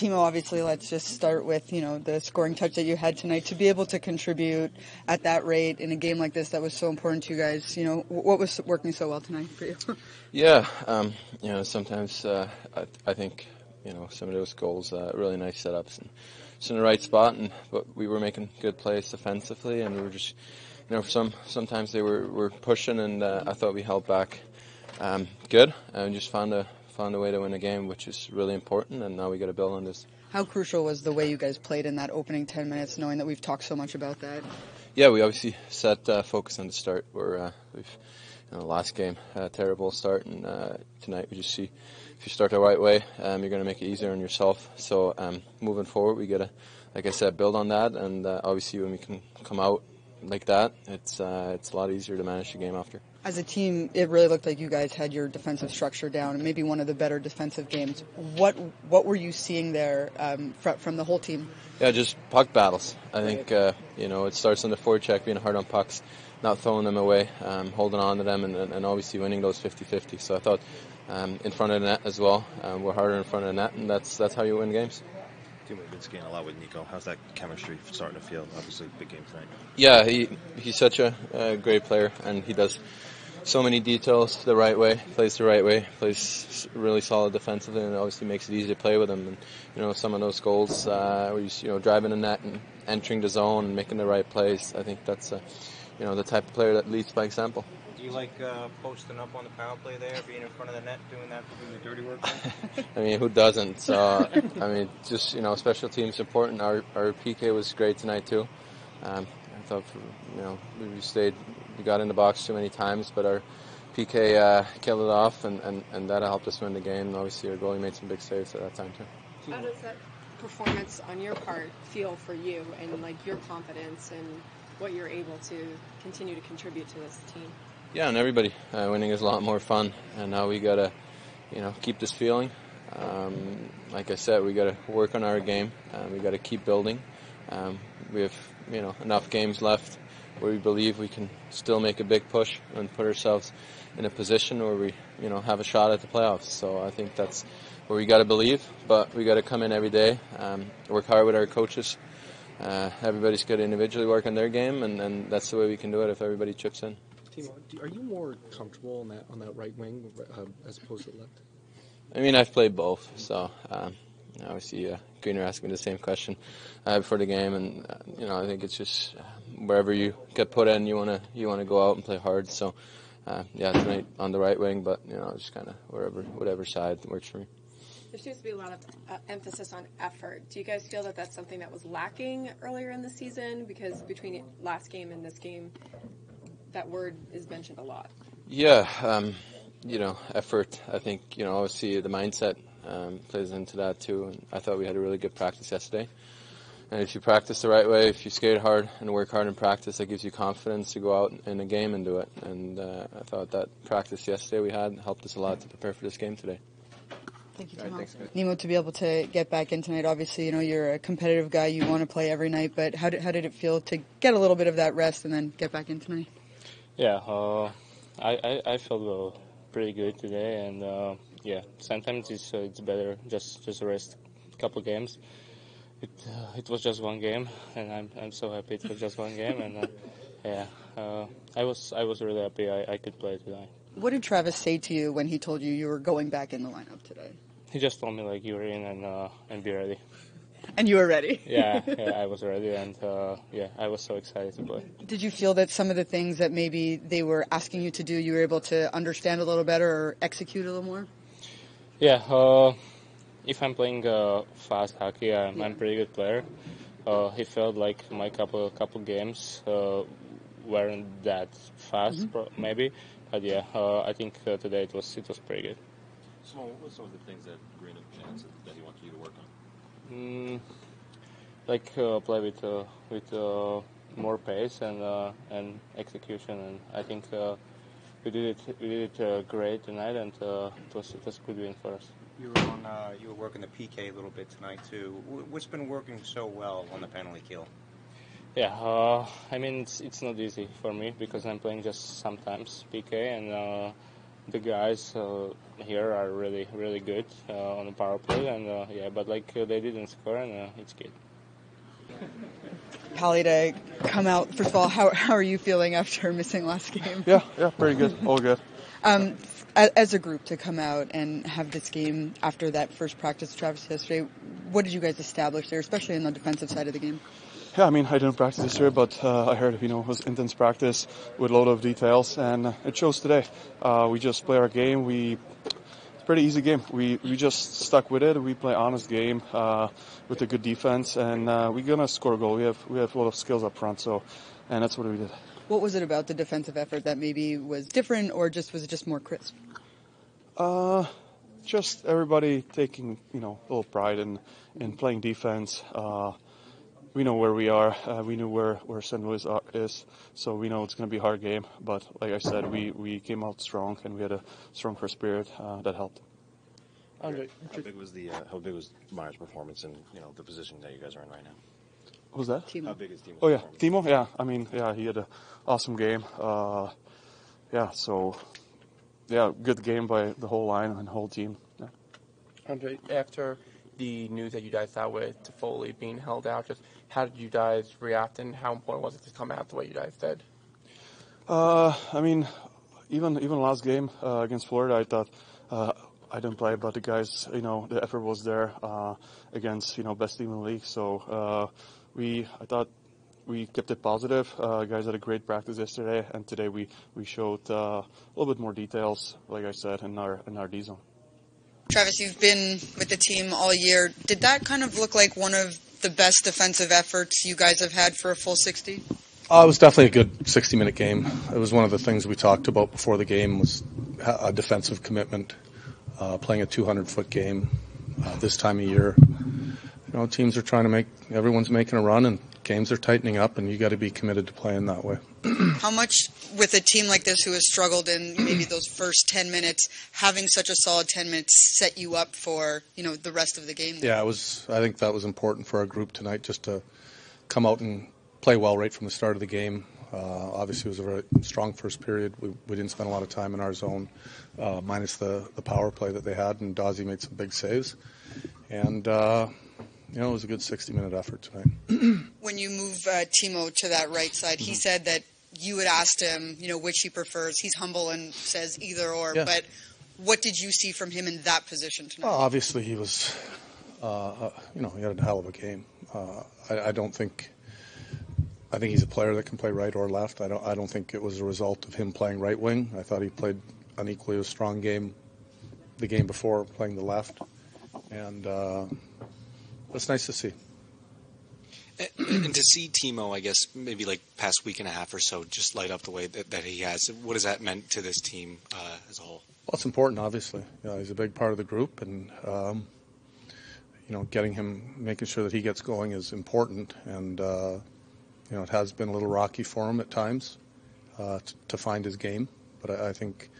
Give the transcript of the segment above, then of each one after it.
Timo, obviously, let's just start with, the scoring touch that you had tonight. To be able to contribute at that rate in a game like this that was so important to you guys, what was working so well tonight for you? Yeah, sometimes I think, some of those goals, really nice setups and just in the right spot, but we were making good plays defensively, and we were just, sometimes they were pushing, and I thought we held back good, and just found a way to win a game, which is really important, and now we got to build on this. How crucial was the way you guys played in that opening 10 minutes, knowing that we've talked so much about that? Yeah, we obviously set focus on the start. We've last game, terrible start, and tonight we just see if you start the right way, you're going to make it easier on yourself. So moving forward, we got to, like I said, build on that, and obviously when we can come out like that, it's a lot easier to manage the game after. As a team, it really looked like you guys had your defensive structure down, and maybe one of the better defensive games. What were you seeing there from the whole team? Yeah, just puck battles. I think it starts on the forecheck, being hard on pucks, not throwing them away, holding on to them, and obviously winning those 50-50. So I thought in front of the net as well, we're harder in front of the net, and that's how you win games. Timo, you've been skating a lot with Nico. How's that chemistry starting to feel? Obviously, big game tonight. Yeah, he's such a great player, and he does so many details the right way, plays the right way, plays really solid defensively, and it obviously makes it easy to play with him. And some of those goals, where he's driving the net and entering the zone and making the right plays. I think that's the type of player that leads by example. Do you like posting up on the power play there, being in front of the net, doing the dirty work? I mean, who doesn't? So just special teams important. Our PK was great tonight too. I thought we got in the box too many times, but our PK killed it off, and that helped us win the game. And obviously, our goalie made some big saves at that time too. How does that performance on your part feel for you, and your confidence and what you're able to continue to contribute to this team? Yeah, and everybody. Winning is a lot more fun, and now we gotta, keep this feeling. Like I said, we gotta work on our game. We gotta keep building. We have, enough games left where we believe we can still make a big push and put ourselves in a position where we, have a shot at the playoffs. So I think that's where we gotta believe, but we gotta come in every day, work hard with our coaches. Everybody's got to individually work on their game, and that's the way we can do it if everybody chips in. Timo, are you more comfortable on that right wing as opposed to left? I mean, I've played both, so obviously Greener asked me the same question before the game, and I think it's just wherever you get put in, you wanna go out and play hard. So tonight on the right wing, but just kind of whatever side works for me. There seems to be a lot of emphasis on effort. Do you guys feel that that's something that was lacking earlier in the season? Because between last game and this game, that word is mentioned a lot. Yeah, effort. I think, obviously the mindset plays into that too. And I thought we had a really good practice yesterday. And if you practice the right way, if you skate hard and work hard in practice, that gives you confidence to go out in a game and do it. And I thought that practice yesterday we had helped us a lot to prepare for this game today. Thank you, Timo. Nemo, to be able to get back in tonight, obviously, you're a competitive guy. You want to play every night, but how did it feel to get a little bit of that rest and then get back in tonight? Yeah, I felt pretty good today, and sometimes it's better just rest a couple games. It was just one game, and I'm so happy it was just one game, and I was really happy I could play tonight. What did Travis say to you when he told you were going back in the lineup today? He just told me you were in and be ready. And you were ready? yeah, I was ready, and I was so excited to play. Did you feel that some of the things that maybe they were asking you to do, you were able to understand a little better or execute a little more? Yeah, if I'm playing fast hockey, I'm a pretty good player. He felt like my couple games weren't that fast, maybe. But I think today it was pretty good. So what were some of the things that Green and that he wanted you to work on? Play with more pace and execution, and I think we did it great tonight, and it was a good win for us. You were working the PK a little bit tonight too. What's been working so well on the penalty kill? Yeah, I mean it's not easy for me because I'm playing just sometimes PK, and the guys here are really, really good on the power play, and but they didn't score, and it's good. Palat to come out. First of all, how are you feeling after missing last game? Yeah, pretty good. All good. As a group to come out and have this game after that first practice, Travis, yesterday, what did you guys establish there, especially on the defensive side of the game? Yeah, I mean, I didn't practice yesterday, but I heard, it was intense practice with a lot of details, and it shows today. We just play our game. It's a pretty easy game. We just stuck with it. We play honest game with a good defense, and we're gonna score a goal. We have a lot of skills up front, and that's what we did. What was it about the defensive effort that maybe was different, or was it just more crisp? Just everybody taking, a little pride in playing defense. We know where we are. We knew where St. Louis is, so we know it's going to be a hard game. But like I said, we came out strong, and we had a strong first period that helped. Ondrej, how big was Meier's performance in the position that you guys are in right now? What was that? Timo. How big is Timo's Oh yeah, performance? Timo. Yeah, I mean, he had an awesome game. Good game by the whole line and the whole team. Yeah. Ondrej, after the news that you guys saw with Toffoli being held out, just how did you guys react, and how important was it to come out the way you guys did? I mean, even last game against Florida, I thought I didn't play, but the guys, the effort was there against best team in the league. So I thought we kept it positive. Guys had a great practice yesterday, and today we showed a little bit more details, like I said, in our D zone. Travis, you've been with the team all year. Did that kind of look like one of the best defensive efforts you guys have had for a full 60? It was definitely a good 60-minute game. It was one of the things we talked about before the game was a defensive commitment, playing a 200-foot game this time of year. Teams are everyone's making a run, and games are tightening up, and you got to be committed to playing that way. How much, with a team like this who has struggled in maybe those first 10 minutes, having such a solid 10 minutes set you up for, the rest of the game? Yeah, I think that was important for our group tonight, just to come out and play well right from the start of the game. Obviously, it was a very strong first period. We didn't spend a lot of time in our zone, minus the power play that they had, and Dawsey made some big saves. And it was a good 60-minute effort tonight. When you move Timo to that right side, he said that you had asked him, which he prefers. He's humble and says either or. Yeah. But what did you see from him in that position tonight? Well, obviously, he was, he had a hell of a game. I think he's a player that can play right or left. I don't think it was a result of him playing right wing. I thought he played an equally as strong game the game before, playing the left. And it's nice to see. And to see Timo, I guess, maybe past week and a half or so, just light up the way that he has, what has that meant to this team as a whole? Well, it's important, obviously. He's a big part of the group, and, getting him, making sure that he gets going is important. And, it has been a little rocky for him at times to find his game. But I think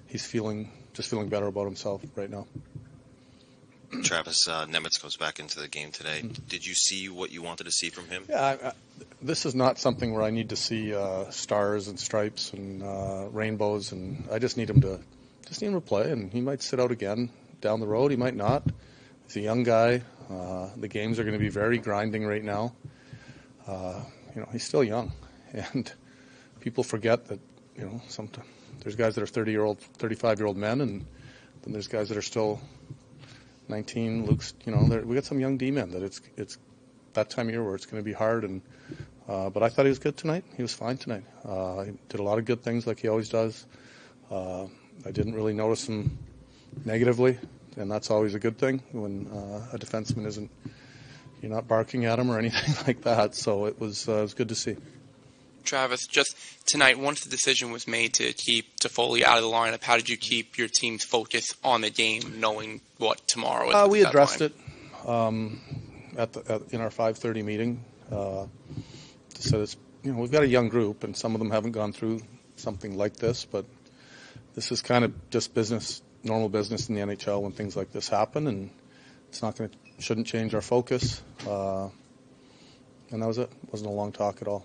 he's feeling better about himself right now. Travis, Nemec goes back into the game today. Did you see what you wanted to see from him? Yeah, this is not something where I need to see stars and stripes and rainbows, and I just need him to play. And he might sit out again down the road. He might not. He's a young guy. The games are going to be very grinding right now. He's still young, and people forget that. Sometimes there's guys that are 35-year-old men, and then there's guys that are still 19. Luke's, we got some young D-men that it's that time of year where it's going to be hard. And but I thought he was good tonight. He was fine tonight. He did a lot of good things like he always does. I didn't really notice him negatively, and that's always a good thing when a defenseman you're not barking at him or anything like that. So it was good to see. Travis, just tonight, once the decision was made to keep Toffoli out of the lineup, how did you keep your team's focus on the game, knowing what tomorrow is? We addressed it in our 5:30 meeting. So we've got a young group, and some of them haven't gone through something like this, but this is kind of just business, normal business in the NHL when things like this happen, and it's shouldn't change our focus. And that was it. It wasn't a long talk at all.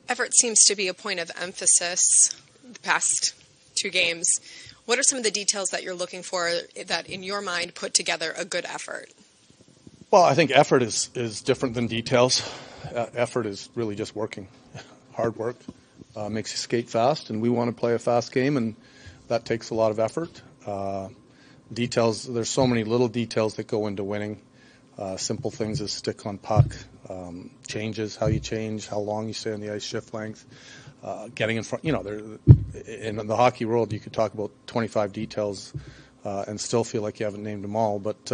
Effort seems to be a point of emphasis the past two games. What are some of the details that you're looking for that, in your mind, put together a good effort? Well, I think effort is different than details. Effort is really just working. Hard work makes you skate fast, and we want to play a fast game, and that takes a lot of effort. Details, there's so many little details that go into winning. Simple things as stick on puck, changes, how you change, how long you stay on the ice, shift length, getting in front. You know, in the hockey world, you could talk about 25 details and still feel like you haven't named them all. But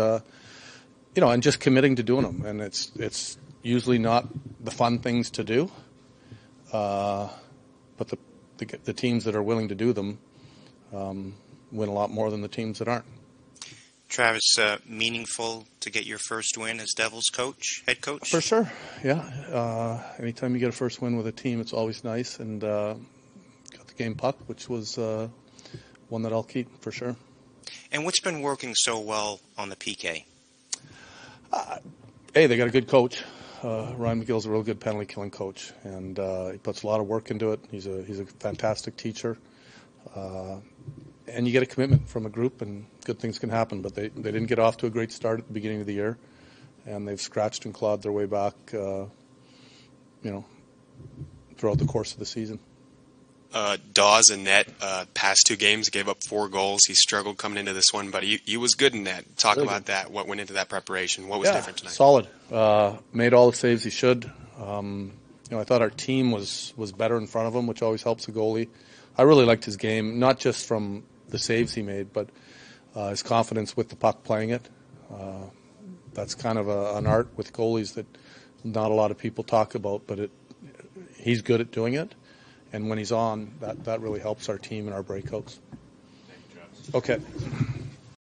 you know, and just committing to doing them, and it's usually not the fun things to do, but the teams that are willing to do them win a lot more than the teams that aren't. Travis, meaningful to get your first win as Devils head coach? For sure, yeah. Anytime you get a first win with a team, it's always nice. And got the game puck, which was one that I'll keep for sure. And what's been working so well on the PK? Hey, they got a good coach. Ryan McGill's a real good penalty killing coach, and he puts a lot of work into it. He's a fantastic teacher. And you get a commitment from a group, and good things can happen. But they didn't get off to a great start at the beginning of the year, and they've scratched and clawed their way back, throughout the course of the season. Dawes in net, past 2 games, gave up 4 goals. He struggled coming into this one, but he was good in net. Talk really about good. That. What went into that preparation? What was different tonight? Solid. Made all the saves he should. I thought our team was better in front of him, which always helps a goalie. I really liked his game, not just from the saves he made, but his confidence with the puck playing it. That's kind of an art with goalies that not a lot of people talk about, but he's good at doing it. And when he's on, that really helps our team and our breakouts. Okay.